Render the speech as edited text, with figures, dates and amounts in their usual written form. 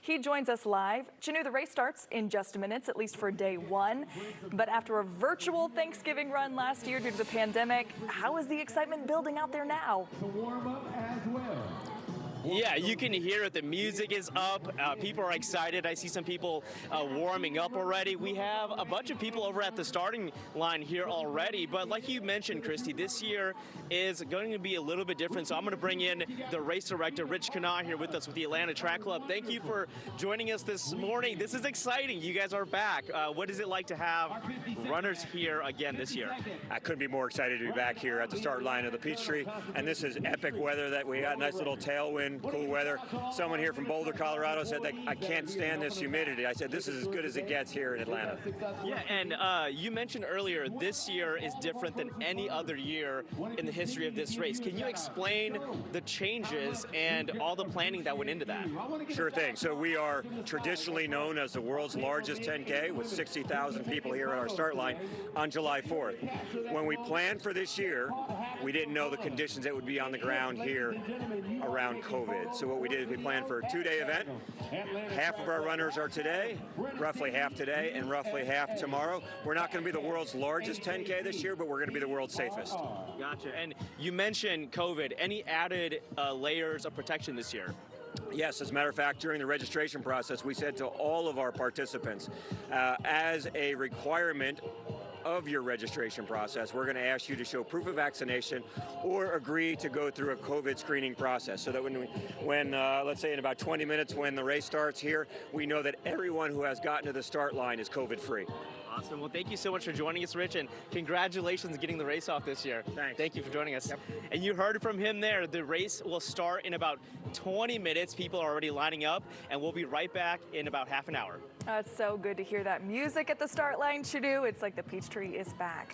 He joins us live. Chenue, the race starts in just minutes, at least for day one. But after a virtual Thanksgiving run last year due to the pandemic, how is the excitement building out there now? To warm up as well. Yeah, you can hear it. The music is up. People are excited. I see some people warming up already. We have a bunch of people over at the starting line here already. But like you mentioned, Christy, this year is going to be a little bit different. So I'm going to bring in the race director, Kenah, here with us with the Atlanta Track Club. Thank you for joining us this morning. This is exciting. You guys are back. What is it like to have runners here again this year? I couldn't be more excited to be back here at the start line of the Peachtree. And this is epic weather that we got. Nice little tailwind. Cool weather. Someone here from Boulder, Colorado said that I can't stand this humidity. I said this is as good as it gets here in Atlanta. Yeah, and you mentioned earlier this year is different than any other year in the history of this race. Can you explain the changes and all the planning that went into that? Sure thing. So we are traditionally known as the world's largest 10K with 60,000 people here at our start line on July 4th. When we planned for this year, we didn't know the conditions that would be on the ground here around COVID. So what we did is we planned for a two-day event. Half of our runners are today, roughly half today, and roughly half tomorrow. We're not going to be the world's largest 10K this year, but we're going to be the world's safest. Gotcha. And you mentioned COVID. Any added layers of protection this year? Yes, as a matter of fact, during the registration process, we said to all of our participants, as a requirement of your registration process, we're going to ask you to show proof of vaccination or agree to go through a COVID screening process so that when let's say in about 20 minutes when the race starts here, we know that everyone who has gotten to the start line is COVID free. Awesome. Well, thank you so much for joining us, Rich, and congratulations getting the race off this year. Thanks. Thank you for joining us. Yep. And you heard from him there. The race will start in about 20 minutes. People are already lining up, and we'll be right back in about half an hour. It's so good to hear that music at the start line, Chenue. It's like the Peachtree is back.